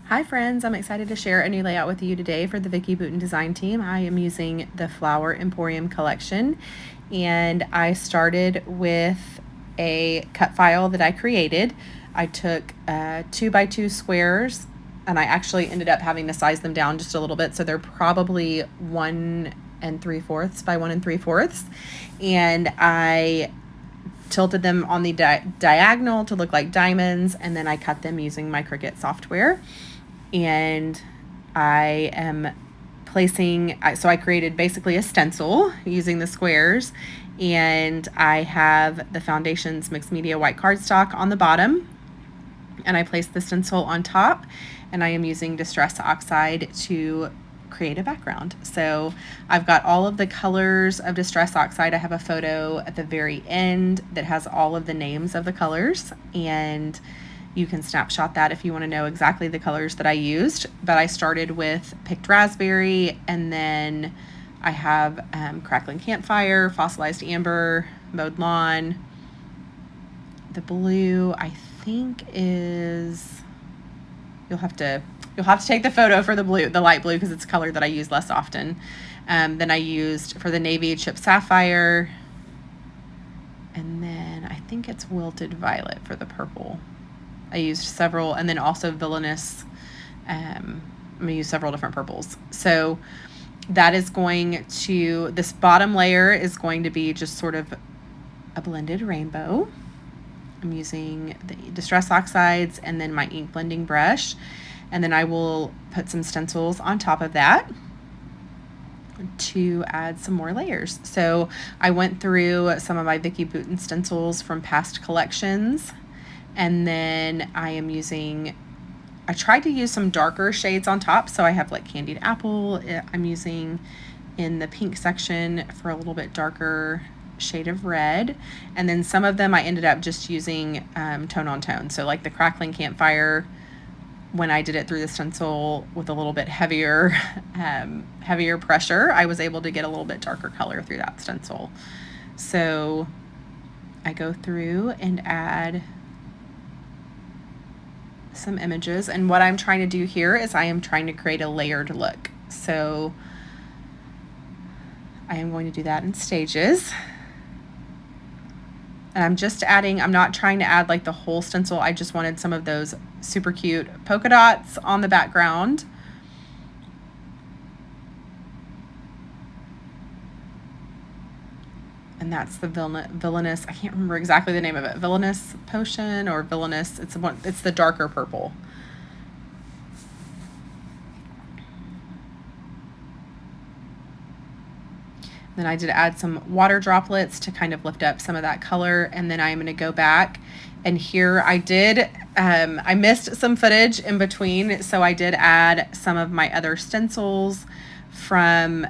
Hi friends, I'm excited to share a new layout with you today for the Vicki Boutin design team. I am using the Flower Emporium collection, and I started with a cut file that I created. I took 2x2 squares, and I actually ended up having to size them down just a little bit, so they're probably 1 3/4 by 1 3/4, and I tilted them on the diagonal to look like diamonds, and then I cut them using my Cricut software. And I am so I created basically a stencil using the squares, and I have the Foundations Mixed Media white cardstock on the bottom, and I placed the stencil on top, and I am using Distress Oxide to create a background. So I've got all of the colors of Distress Oxide. I have a photo at the very end that has all of the names of the colors, and you can snapshot that if you want to know exactly the colors that I used. But I started with Picked Raspberry, and then I have Crackling Campfire, Fossilized Amber, Mowed Lawn. The blue, I think, is, you'll have to take the photo for the blue, the light blue, because it's a color that I use less often. Then I used, for the navy, Chip Sapphire, and then I think it's Wilted Violet for the purple. I used several, and then also Villainous. I'm going to use several different purples. So that is going to, this bottom layer is going to be just sort of a blended rainbow. I'm using the Distress Oxides and then my ink blending brush. And then I will put some stencils on top of that to add some more layers. So I went through some of my Vicki Boutin stencils from past collections. And then I tried to use some darker shades on top. So I have like Candied Apple. I'm using in the pink section for a little bit darker shade of red. And then some of them I ended up just using tone on tone. So like the Crackling Campfire, when I did it through the stencil with a little bit heavier pressure, I was able to get a little bit darker color through that stencil. So I go through and add some images, and what I'm trying to do here is I am trying to create a layered look. So I am going to do that in stages, and I'm not trying to add like the whole stencil. I just wanted some of those super cute polka dots on the background. And that's the Villainous, I can't remember exactly the name of it, Villainous Potion or Villainous, it's the darker purple. Then I did add some water droplets to kind of lift up some of that color, and then I'm going to go back, and here I missed some footage in between, so I did add some of my other stencils from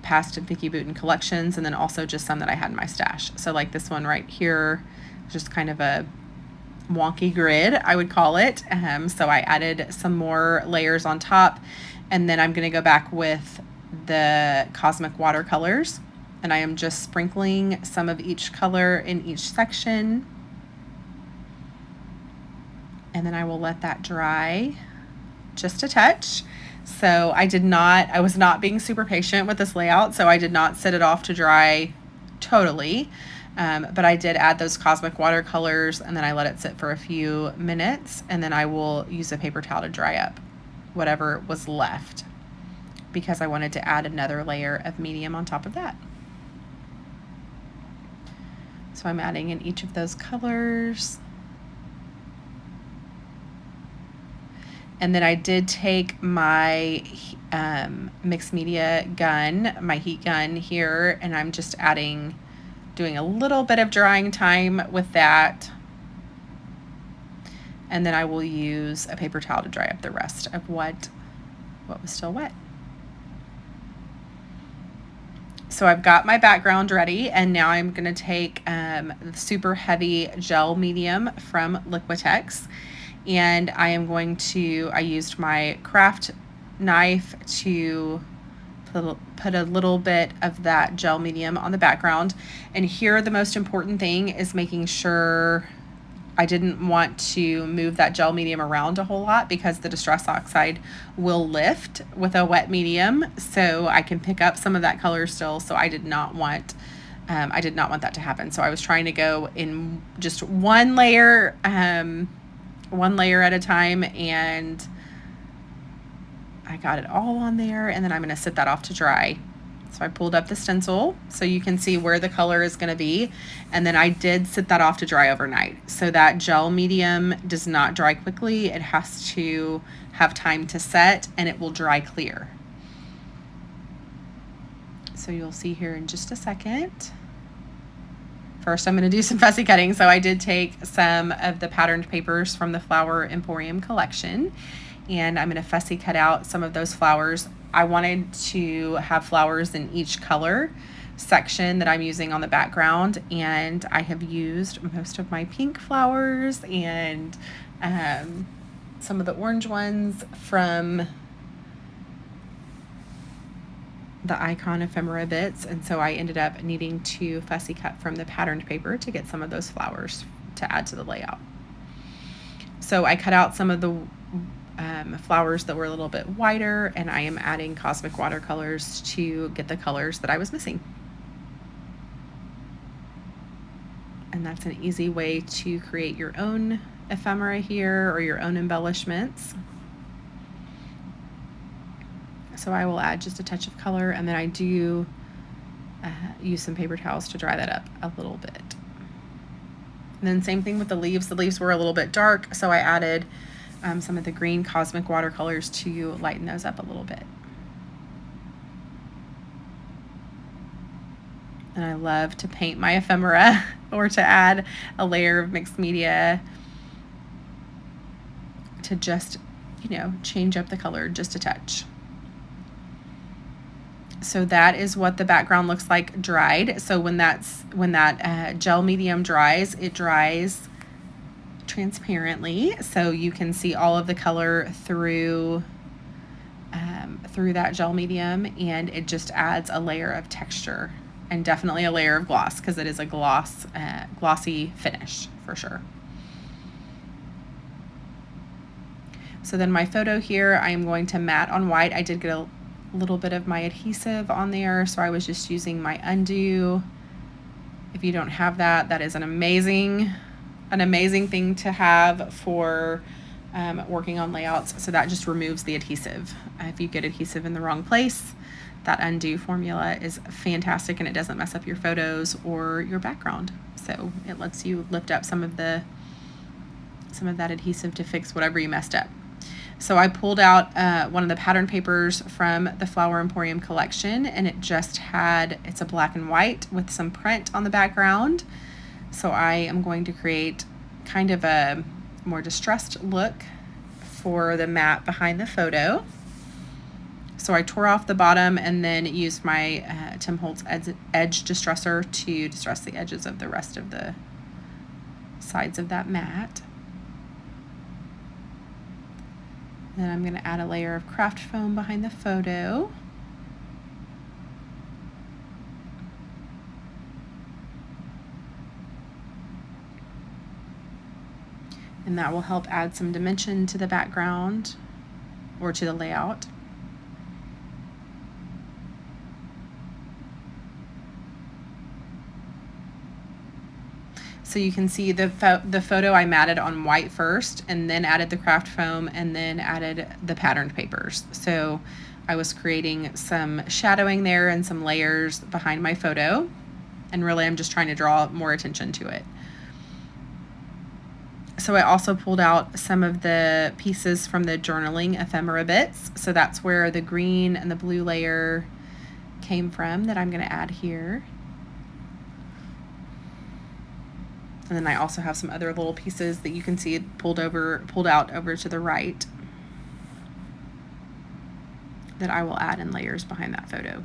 past Vicki Boutin collections, and then also just some that I had in my stash. So like this one right here, just kind of a wonky grid, I would call it. So I added some more layers on top, and then I'm going to go back with the Cosmic Watercolors, and I am just sprinkling some of each color in each section, and then I will let that dry just a touch. So I was not being super patient with this layout, so I did not set it off to dry totally, but I did add those Cosmic Watercolors, and then I let it sit for a few minutes, and then I will use a paper towel to dry up whatever was left, because I wanted to add another layer of medium on top of that. So I'm adding in each of those colors. And then I did take my mixed media gun, my heat gun here, and I'm just doing a little bit of drying time with that. And then I will use a paper towel to dry up the rest of what was still wet. So I've got my background ready, and now I'm going to take the super heavy gel medium from Liquitex. And I used my craft knife to put a little bit of that gel medium on the background. And here the most important thing is making sure I didn't want to move that gel medium around a whole lot because the Distress Oxide will lift with a wet medium, so I can pick up some of that color still. So I did not want that to happen. So I was trying to go in just one layer at a time, and I got it all on there, and then I'm going to sit that off to dry. So I pulled up the stencil so you can see where the color is going to be, and then I did sit that off to dry overnight. So that gel medium does not dry quickly. It has to have time to set, and it will dry clear. So you'll see here in just a second. First, I'm going to do some fussy cutting. So I did take some of the patterned papers from the Flower Emporium collection, and I'm going to fussy cut out some of those flowers. I wanted to have flowers in each color section that I'm using on the background, and I have used most of my pink flowers and some of the orange ones from the Icon ephemera bits, and so I ended up needing to fussy cut from the patterned paper to get some of those flowers to add to the layout. So I cut out some of the flowers that were a little bit wider, and I am adding Cosmic watercolors to get the colors that I was missing. And that's an easy way to create your own ephemera here, or your own embellishments. So I will add just a touch of color, and then I do use some paper towels to dry that up a little bit. And then same thing with the leaves. The leaves were a little bit dark, so I added some of the green Cosmic watercolors to lighten those up a little bit. And I love to paint my ephemera or to add a layer of mixed media to just, change up the color just a touch. So that is what the background looks like dried. So when that gel medium dries, it dries transparently, so you can see all of the color through that gel medium, and it just adds a layer of texture and definitely a layer of gloss, because it is a glossy finish for sure. So then my photo here, I am going to matte on white. I did get a little bit of my adhesive on there, so I was just using my undo. If you don't have that, that is an amazing thing to have for working on layouts. So that just removes the adhesive. If you get adhesive in the wrong place, that undo formula is fantastic, and it doesn't mess up your photos or your background. So it lets you lift up some of that adhesive to fix whatever you messed up. So I pulled out one of the pattern papers from the Flower Emporium collection, and it's a black and white with some print on the background. So I am going to create kind of a more distressed look for the matte behind the photo. So I tore off the bottom and then used my Tim Holtz edge distresser to distress the edges of the rest of the sides of that matte. Then I'm going to add a layer of craft foam behind the photo. And that will help add some dimension to the background or to the layout. So you can see the photo I matted on white first, and then added the craft foam, and then added the patterned papers. So I was creating some shadowing there and some layers behind my photo, and really I'm just trying to draw more attention to it. So I also pulled out some of the pieces from the journaling ephemera bits. So that's where the green and the blue layer came from that I'm going to add here. And then I also have some other little pieces that you can see pulled out over to the right that I will add in layers behind that photo.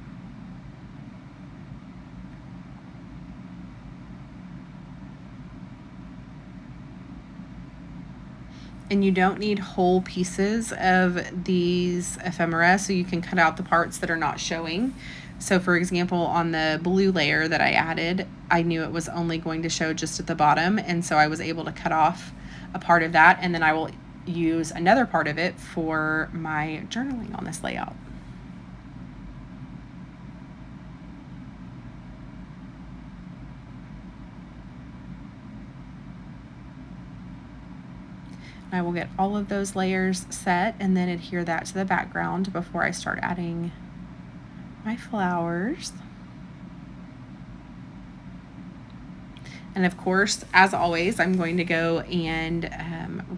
And you don't need whole pieces of these ephemera, so you can cut out the parts that are not showing. So for example, on the blue layer that I added, I knew it was only going to show just at the bottom, and so I was able to cut off a part of that, and then I will use another part of it for my journaling on this layout. I will get all of those layers set and then adhere that to the background before I start adding my flowers. And of course, as always, I'm going to go and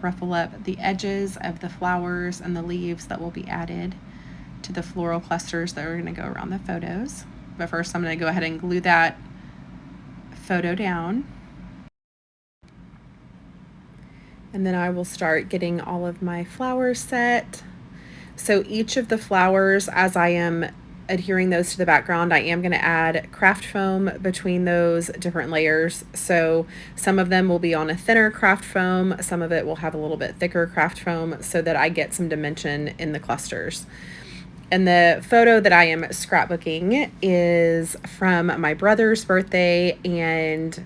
ruffle up the edges of the flowers and the leaves that will be added to the floral clusters that are going to go around the photos. But first, I'm going to go ahead and glue that photo down. And then I will start getting all of my flowers set. So each of the flowers, as I am adhering those to the background, I am going to add craft foam between those different layers. So some of them will be on a thinner craft foam, some of it will have a little bit thicker craft foam so that I get some dimension in the clusters. And the photo that I am scrapbooking is from my brother's birthday, and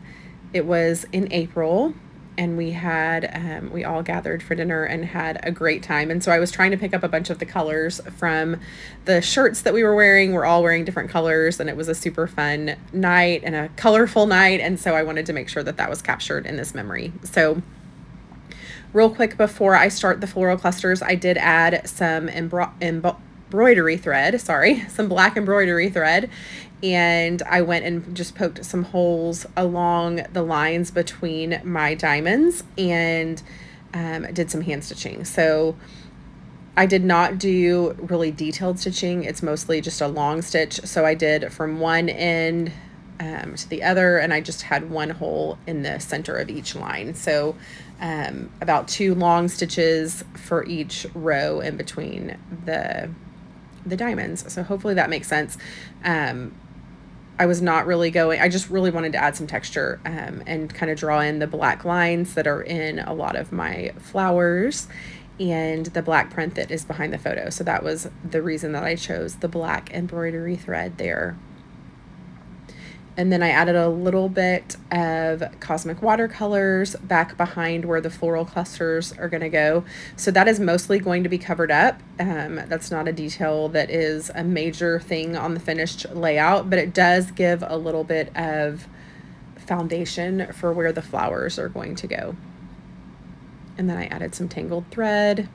it was in April. And we had, we all gathered for dinner and had a great time. And so I was trying to pick up a bunch of the colors from the shirts that we were wearing. We're all wearing different colors, and it was a super fun night and a colorful night. And so I wanted to make sure that that was captured in this memory. So real quick, before I start the floral clusters, I did add some embroidery thread, some black embroidery thread. And I went and just poked some holes along the lines between my diamonds and did some hand stitching. So I did not do really detailed stitching. It's mostly just a long stitch. So I did from one end to the other, and I just had one hole in the center of each line. So about 2 long stitches for each row in between the diamonds. So hopefully that makes sense. I was not really going, I just really wanted to add some texture and kind of draw in the black lines that are in a lot of my flowers and the black print that is behind the photo. So that was the reason that I chose the black embroidery thread there. And then I added a little bit of cosmic watercolors back behind where the floral clusters are going to go. So that is mostly going to be covered up. That's not a detail that is a major thing on the finished layout, but it does give a little bit of foundation for where the flowers are going to go. And then I added some tangled thread,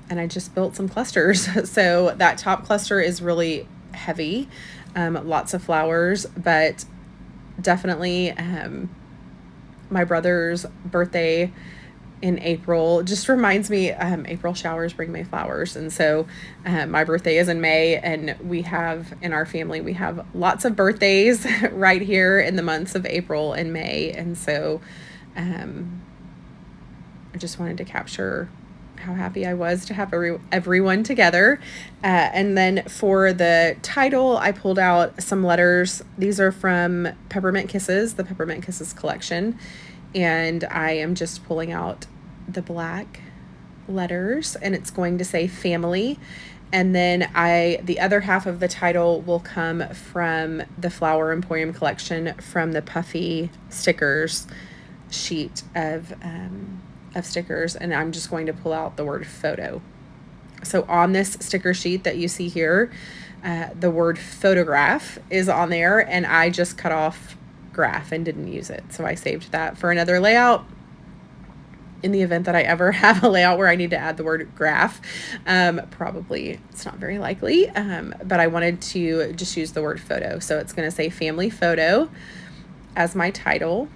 and I just built some clusters. So that top cluster is really heavy. Lots of flowers, but definitely my brother's birthday in April just reminds me, April showers bring May flowers. And so my birthday is in May, and we have in our family, we have lots of birthdays right here in the months of April and May. And so I just wanted to capture how happy I was to have everyone together. And then for the title, I pulled out some letters. These are from Peppermint Kisses, the Peppermint Kisses collection. And I am just pulling out the black letters, and it's going to say family. And then the other half of the title will come from the Flower Emporium collection, from the puffy stickers sheet of stickers, and I'm just going to pull out the word photo. So on this sticker sheet that you see here, the word photograph is on there, and I just cut off graph and didn't use it. So I saved that for another layout in the event that I ever have a layout where I need to add the word graph. Probably it's not very likely, but I wanted to just use the word photo. So it's going to say family photo as my title.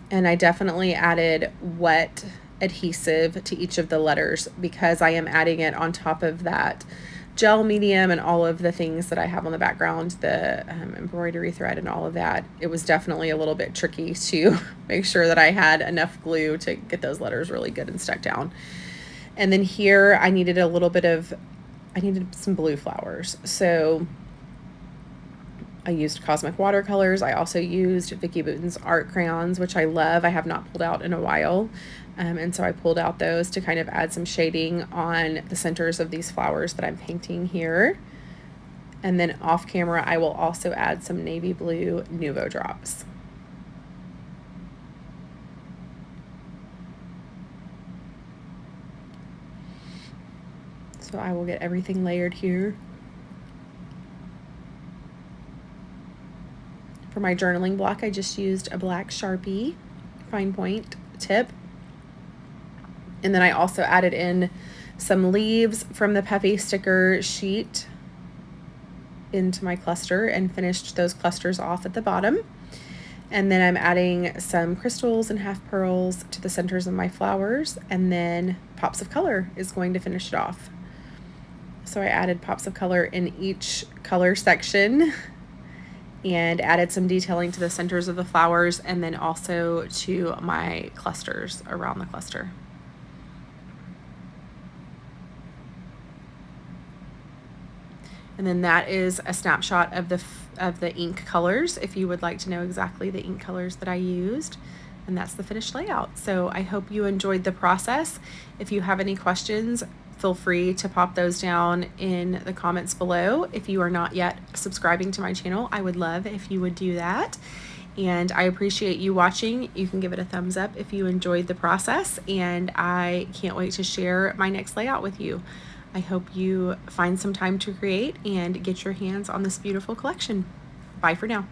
And I definitely added wet adhesive to each of the letters because I am adding it on top of that gel medium and all of the things that I have on the background, the embroidery thread and all of that. It was definitely a little bit tricky to make sure that I had enough glue to get those letters really good and stuck down. And then here I needed some blue flowers. So I used Cosmic watercolors. I also used Vicki Boutin's art crayons, which I love. I have not pulled out in a while. And so I pulled out those to kind of add some shading on the centers of these flowers that I'm painting here. And then off camera, I will also add some navy blue Nuvo drops. So I will get everything layered here. For my journaling block, I just used a black Sharpie fine point tip. And then I also added in some leaves from the Puffy sticker sheet into my cluster and finished those clusters off at the bottom. And then I'm adding some crystals and half pearls to the centers of my flowers, and then pops of color is going to finish it off. So I added pops of color in each color section and added some detailing to the centers of the flowers and then also to my clusters around the cluster. And then that is a snapshot of the ink colors if you would like to know exactly the ink colors that I used. And that's the finished layout. So I hope you enjoyed the process. If you have any questions, feel free to pop those down in the comments below. If you are not yet subscribing to my channel, I would love if you would do that. And I appreciate you watching. You can give it a thumbs up if you enjoyed the process, and I can't wait to share my next layout with you. I hope you find some time to create and get your hands on this beautiful collection. Bye for now.